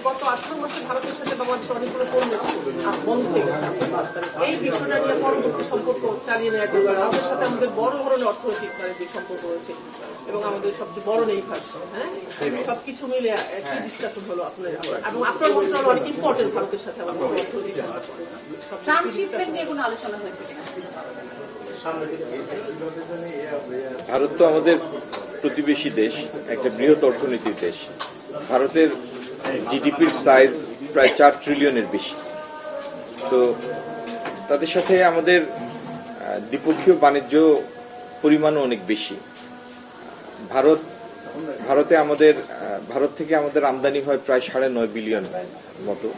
গত 18 মাসে ভারতের সাথে বাংলাদেশের অনেকগুলো পণ্য বন্ধ হয়ে গেছে। এই বিষয়টা নিয়ে পরবর্তী সম্পর্ক চালিয়ে নেওয়ার জন্য ভারতের সাথে আমাদের বড় ধরনের অর্থনৈতিক বাণিজ্যিক সম্পর্ক রয়েছে এবং আমাদের সবচেয়ে বড় নেইবার্স। হ্যাঁ, সবকিছু মিলে একটি ডিসকাশন হলো আপনার এবং আপনার মন্ত্রণালয় অনেক ইম্পর্টেন্ট ভারতের সাথে আমাদের অর্থনৈতিক সম্পর্ক। ট্রান্সশিপমেন্ট নিয়ে কোনো আলোচনা হয়েছে কিনা? ভারত তো আমাদের প্রতিবেশী দেশ, একটা বৃহৎ অর্থনীতির দেশ। ভারতের জিডিপির সাইজ প্রায় 4 ট্রিলিয়নের বেশি। তো তাদের সাথে আমাদের দ্বিপক্ষীয় বাণিজ্য পরিমাণও অনেক বেশি। ভারত থেকে আমাদের আমদানি হয় প্রায় 9.5 বিলিয়ন মতো,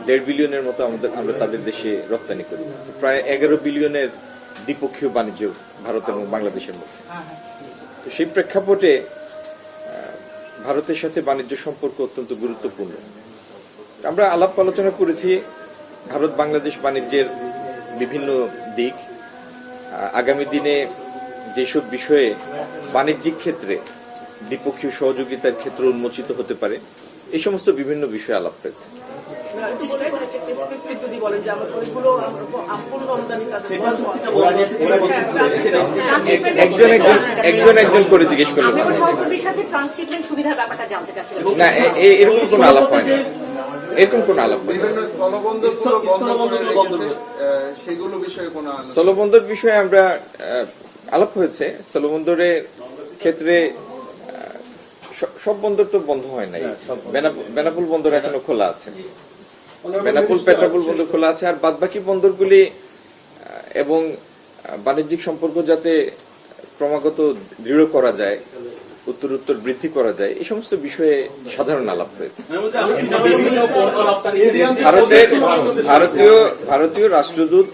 1.5 বিলিয়নের মতো আমরা তাদের দেশে রপ্তানি করি। প্রায় 11 বিলিয়নের দ্বিপক্ষীয় বাণিজ্য ভারত এবং বাংলাদেশের মধ্যে। তো সেই প্রেক্ষাপটে ভারতের সাথে বাণিজ্য সম্পর্ক অত্যন্ত গুরুত্বপূর্ণ। আমরা আলাপ আলোচনা করেছি ভারত বাংলাদেশ বাণিজ্যের বিভিন্ন দিক, আগামী দিনে যেসব বিষয়ে বাণিজ্যিক ক্ষেত্রে দ্বিপক্ষীয় সহযোগিতার ক্ষেত্র উন্মোচিত হতে পারে, এই সমস্ত বিভিন্ন বিষয়ে আলাপ হয়েছে। একজন করে জিজ্ঞেস করলেন না, এরকম কোন আলাপ হয়নি, এরকম কোন আলাপ হয়নি। স্থলবন্দর বিষয়ে আমরা আলাপ হয়েছে। স্থলবন্দরের ক্ষেত্রে সব বন্দর তো বন্ধ হয় নাই, বেনাপোল বন্দর এখনো খোলা আছে, বেনাপোল পেট্রাপোল বন্দর খোলা আছে। আর বাদবাকি বন্দরগুলি এবং বাণিজ্যিক সম্পর্ক যাতে ক্রমাগত দৃঢ় করা যায়, উত্তরোত্তর বৃদ্ধি করা যায়, এই সমস্ত বিষয়ে সাধারণ আলাপ হয়েছে। ভারতীয় রাষ্ট্রদূত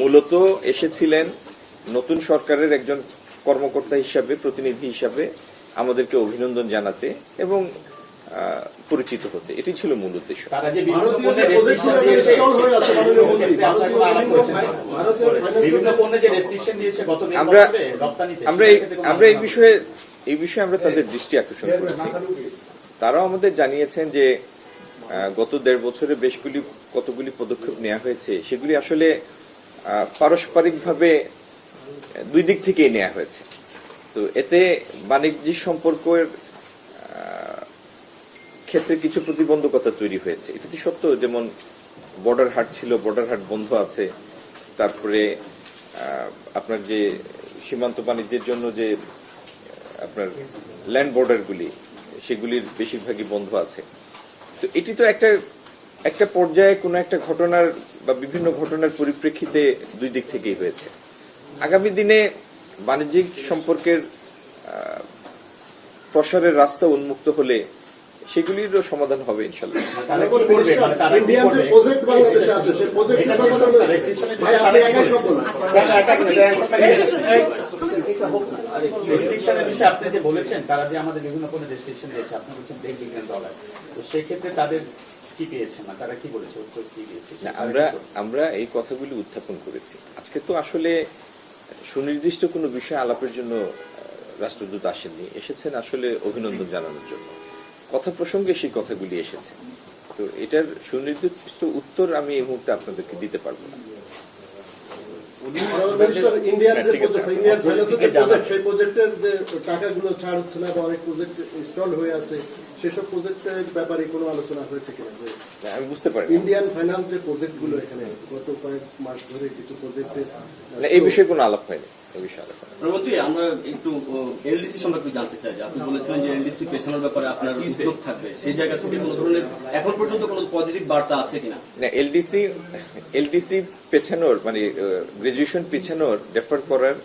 মূলত এসেছিলেন নতুন সরকারের একজন কর্মকর্তা হিসাবে, প্রতিনিধি হিসাবে আমাদেরকে অভিনন্দন জানাতে এবং পরিচিত হতে। এটি ছিল মূল উদ্দেশ্য। আমরা এই বিষয়ে আমরা তাদের দৃষ্টি আকর্ষণ করেছি। তারাও আমাদের জানিয়েছেন যে গত 1.5 বছরে কতগুলি পদক্ষেপ নেওয়া হয়েছে, সেগুলি আসলে পারস্পরিকভাবে দুই দিক থেকেই নেওয়া হয়েছে। তো এতে বাণিজ্যিক সম্পর্কের ক্ষেত্রে কিছু প্রতিবন্ধকতা তৈরি হয়েছে, এটা তো সত্য। যেমন বর্ডার হাট ছিল, বর্ডার হাট বন্ধ আছে। তারপরে আপনার যে সীমান্ত বাণিজ্যের জন্য যে আপনার ল্যান্ড বর্ডারগুলি, সেগুলির বেশিরভাগই বন্ধ আছে। তো এটি তো একটা পর্যায়ে কোনো একটা ঘটনার বা বিভিন্ন ঘটনার পরিপ্রেক্ষিতে দুই দিক থেকেই হয়েছে। আগামী দিনে বাণিজ্যিক সম্পর্কের প্রসারের রাস্তা উন্মুক্ত হলে সেগুলিরও সমাধান হবে ইনশাল্লাহ। আপনি যে বলেছেন তারা যে আমাদের বিভিন্ন পণ্যে রেস্ট্রিকশন দিয়েছে, আপনি বলছেন $1 বিলিয়ন, তো সেক্ষেত্রে তাদের কি পেয়েছে না, তারা কি বলেছে, উত্তর কি দিয়েছে? আমরা এই কথাগুলি উত্থাপন করেছি। আজকে তো আসলে সুনির্দিষ্ট কোনো বিষয় আলাপের জন্য রাষ্ট্রদূত আসেননি, এসেছেন আসলে অভিনন্দন জানানোর জন্য। কথা প্রসঙ্গে সেই কথাগুলি এসেছে। তো এটার সুনির্দিষ্ট উত্তর আমি এই মুহূর্তে আপনাদেরকে দিতে পারবো না। সেই প্রজেক্টের যে টাকাগুলো ছাড় হচ্ছে না বা অনেক প্রজেক্ট ইনস্টল হয়ে আছে, সেসব প্রজেক্টের ব্যাপারে কোনো আলোচনা হয়েছে কিনা? আমি বুঝতে পারি ইন্ডিয়ান ফাইন্যান্স যে প্রজেক্ট গুলো এখানে গত কয়েক মাস ধরে কিছু প্রজেক্টে এই বিষয়ে কোনো আলাপ হয়নি। প্রধানমন্ত্রী, আমরা একটু এলডিসি সম্পর্কে জানতে চাই। আপনি বলেছিলেন যে এলডিসি পেছনের ব্যাপারে আপনার উদ্যোগ থাকবে, সেই জায়গা থেকে কোনো ধরনের এখন পর্যন্ত কোনো পজিটিভ বার্তা আছে কিনা? এলডিসি পেছানোর মানে গ্রাজুয়েশন পেছানোর ডেফার করার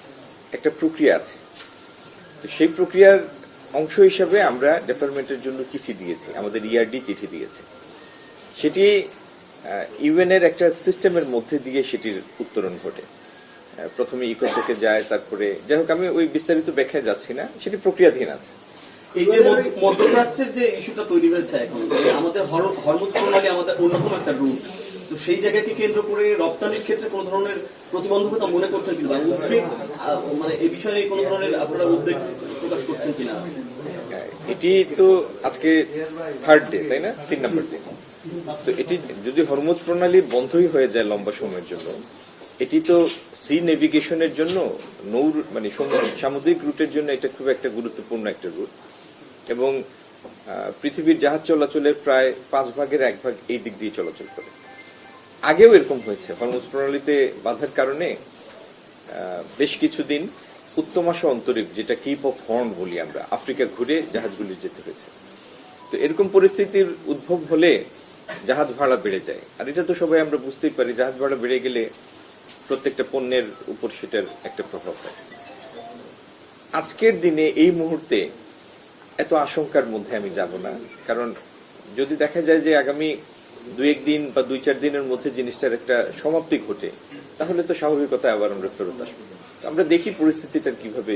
একটা প্রক্রিয়া আছে। তো সেই প্রক্রিয়ার অংশ হিসাবে আমরা ডেফারমেন্টের জন্য চিঠি দিয়েছি, আমাদের ইআরডি চিঠি দিয়েছে। সেটি ইউএন-এর একটা সিস্টেমের মধ্যে দিয়ে সেটির উত্তরণ ঘটে। প্রথমে ইকো থেকে যায়, তারপরে যাই হোক আমি ওই বিস্তারিত ব্যাখ্যায় যাচ্ছি না, সেটি প্রক্রিয়াধীন আছে। এই যে মধ্যপ্রাচ্যের যে ইস্যুটা তৈরি হয়েছে এখন, আমাদের হরমুজ প্রণালী আমাদের অন্যতম একটা রুট, তো সেই জায়গাকে কেন্দ্র করে রপ্তানির ক্ষেত্রে কোন ধরনের প্রতিবন্ধকতা মনে করছেন কিনা, উদ্বেগ মানে এই বিষয়ে কোন ধরনের আপনারা উদ্বেগ প্রকাশ করছেন কিনা? এটি তো আজকে থার্ড ডে, তাই না? 3 নম্বর দিন। তো এটি যদি হরমুজ প্রণালী বন্ধই হয়ে যায় লম্বা সময়ের জন্য, এটি তো সি নেভিগেশনের জন্য মানে সামুদ্রিক রুটের জন্য এটা খুব একটা গুরুত্বপূর্ণ একটা রুট, এবং পৃথিবীর জাহাজ চলাচলের প্রায় 5 ভাগের 1 ভাগ এই দিক দিয়ে চলাচল করে। আগেও এরকম হয়েছে, হরমুজ প্রণালীতে বাধার কারণে বেশ কিছুদিন উত্তমাশা অন্তরীপ, যেটা কিপ অফ হর্ন বলি আমরা, আফ্রিকা ঘুরে জাহাজগুলি যেতে হয়েছে। তো এরকম পরিস্থিতির উদ্ভব হলে জাহাজ ভাড়া বেড়ে যায়, আর এটা তো সবাই আমরা বুঝতেই পারি, জাহাজ ভাড়া বেড়ে গেলে প্রত্যেকটা পণ্যের উপর সেটার একটা প্রভাব হয়। আজকের দিনে এই মুহূর্তে এত আশঙ্কার মধ্যে আমি যাব না, কারণ যদি দেখা যায় যে আগামী 2-1 দিন বা 2-4 দিনের মধ্যে জিনিসটার একটা সমাপ্তি ঘটে, তাহলে তো স্বাভাবিকতায় আবার আমরা ফেরত আসবো। আমরা দেখি পরিস্থিতিটার কিভাবে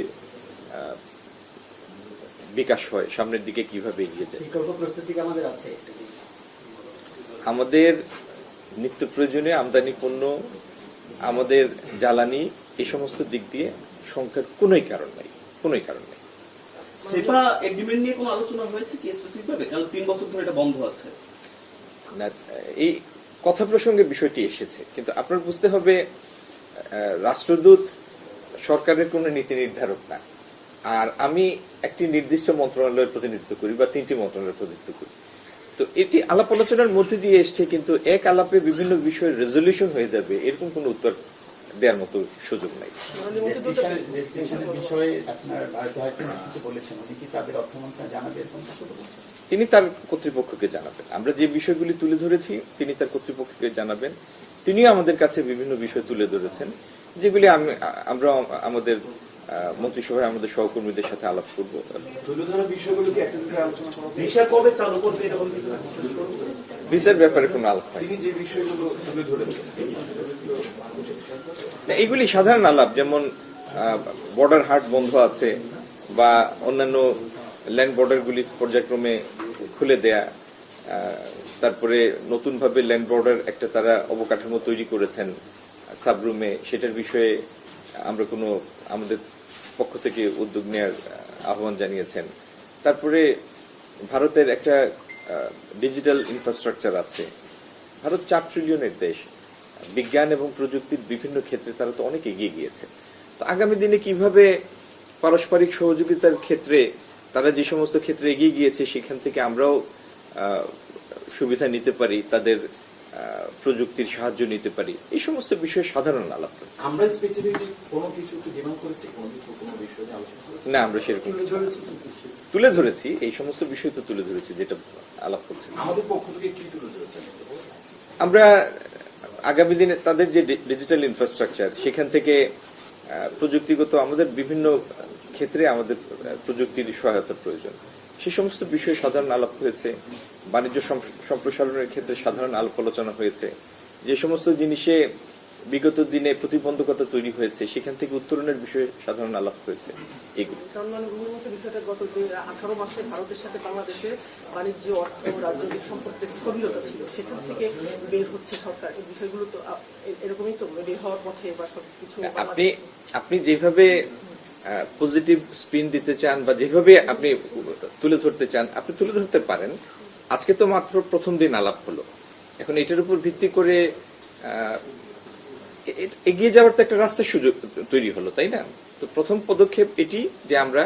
বিকাশ হয়, সামনের দিকে কিভাবে এগিয়ে যায়। বিকল্প প্রস্তুতি আমাদের আছে। আমাদের নিত্য প্রয়োজনীয় আমদানি পণ্য, আমাদের জ্বালানি, এই সমস্ত দিক দিয়ে সংখ্যার কোনোই কারণ নাই। সেপা এগ্রিমেন্ট নিয়ে কোনো আলোচনা হয়েছে কি স্পেসিফিক ভাবে? কারণ 3 বছর ধরে এটা বন্ধ আছে। না, এই কথা প্রসঙ্গে বিষয়টি এসেছে, কিন্তু আপনার বুঝতে হবে রাষ্ট্রদূত সরকারের কোনো নীতি নির্ধারক না, আর আমি একটি নির্দিষ্ট মন্ত্রণালয়ের প্রতিনিধিত্ব করি বা 3টি মন্ত্রণালয়ের প্রতিনিধিত্ব করি। তো এটি আলাপ আলোচনার মধ্যে দিয়ে এসছে, কিন্তু এক আলাপে বিভিন্ন বিষয়ের রেজলিউশন হয়ে যাবে এরকম কোনো উত্তর দেওয়ার মতো সুযোগ নাই। রেজিস্ট্রেশনের বিষয়ে আপনার ভারতীয় হাইকমিশনকে বলেছেন, উনি কি তাদের অর্থমন্ত্রণালয় জানাবে এরকম কিছু বলেছেন? তিনি তার কর্তৃপক্ষকে জানাবেন। আমরা যে বিষয়গুলি তুলে ধরেছি তিনি তার কর্তৃপক্ষকে জানাবেন। তিনিও আমাদের কাছে বিভিন্ন বিষয় তুলে ধরেছেন, যেগুলি আমরা আমাদের মন্ত্রিসভায় আমাদের সহকর্মীদের সাথে আলাপ করব। তুলে ধরা বিষয়গুলোকে একটা দুটো আলোচনা করা ভিসা কবে চালু করবে এরকম কিছু? ভিসার ব্যাপারে কোনো আলাপ হয় তিনি যে বিষয়গুলো তুলে ধরেছেন এইগুলি সাধারণ আলাপ, যেমন বর্ডার হাট বন্ধ আছে বা অন্যান্য ল্যান্ড বর্ডারগুলি পর্যায়ক্রমে খুলে দেয়া, তারপরে নতুনভাবে ল্যান্ড বর্ডার একটা তারা অবকাঠামো তৈরি করেছেন সাবরুমে, সেটার বিষয়ে আমরা আমাদের পক্ষ থেকে উদ্যোগ নেওয়ার আহ্বান জানিয়েছেন। তারপরে ভারতের একটা ডিজিটাল ইনফ্রাস্ট্রাকচার আছে, ভারত 4 ট্রিলিয়নের দেশ, বিজ্ঞান এবং প্রযুক্তির বিভিন্ন ক্ষেত্রে তারা তো অনেক এগিয়ে গিয়েছে। তো আগামী দিনে কিভাবে পারস্পরিক সহযোগিতার ক্ষেত্রে তারা যে সমস্ত ক্ষেত্রে এগিয়ে গিয়েছে সেখান থেকে আমরাও সুবিধা নিতে পারি, তাদের প্রযুক্তির সাহায্য নিতে পারি, এই সমস্ত বিষয়ে সাধারণ আলাপ করছি। আমরা স্পেসিফিকলি কোনো কিছু কি ডিমান্ড করেছি, কোনো কিছু কোনো বিষয়ে আলোচনা করেছি না, আমরা সেরকম তুলে ধরেছি, এই সমস্ত বিষয় তো তুলে ধরেছি যেটা আলাপ করছি। আমাদের পক্ষ থেকে কি তুলে ধরেছেন? আমরা আগামী দিনে তাদের যে ডিজিটাল ইনফ্রাস্ট্রাকচার, সেখান থেকে প্রযুক্তিগত আমাদের বিভিন্ন ক্ষেত্রে আমাদের প্রযুক্তির সহায়তার প্রয়োজন, সে সমস্ত বিষয়ে সাধারণ আলাপ হয়েছে। বাণিজ্য সম্প্রসারণের ক্ষেত্রে সাধারণ আলাপ আলোচনা হয়েছে। যে সমস্ত জিনিসে বিগত দিনে প্রতিবন্ধকতা তৈরি হয়েছে সেখান থেকে উত্তরণের বিষয়ে সাধারণ আলাপ হয়েছে। এগুলো বিষয়টা গত 18 মাসে ভারতের সাথে বাংলাদেশের বাণিজ্য, অর্থ, রাজনৈতিক সম্পর্কে স্থবিরতা ছিল, সেখান থেকে বের হচ্ছে সরকার। এই বিষয়গুলো তো এরকমই তো বের হওয়ার পথে বা সবকিছু। আপনি যেভাবে পজিটিভ স্পিন দিতে চান বা যেভাবে আপনি তুলে ধরতে চান, আপনি তুলে ধরতে পারেন। আজকে তো মাত্র প্রথম দিন আলাপ হলো, এখন এটার উপর ভিত্তি করে এগিয়ে যাওয়ার তো একটা রাস্তার সুযোগ তৈরি হলো, তাই না? তো প্রথম পদক্ষেপ এটি যে আমরা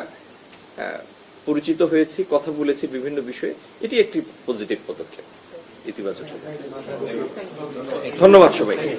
পরিচিত হয়েছি, কথা বলেছি বিভিন্ন বিষয়ে, এটি একটি পজিটিভ পদক্ষেপ, ইতিবাচক। ধন্যবাদ সবাইকে।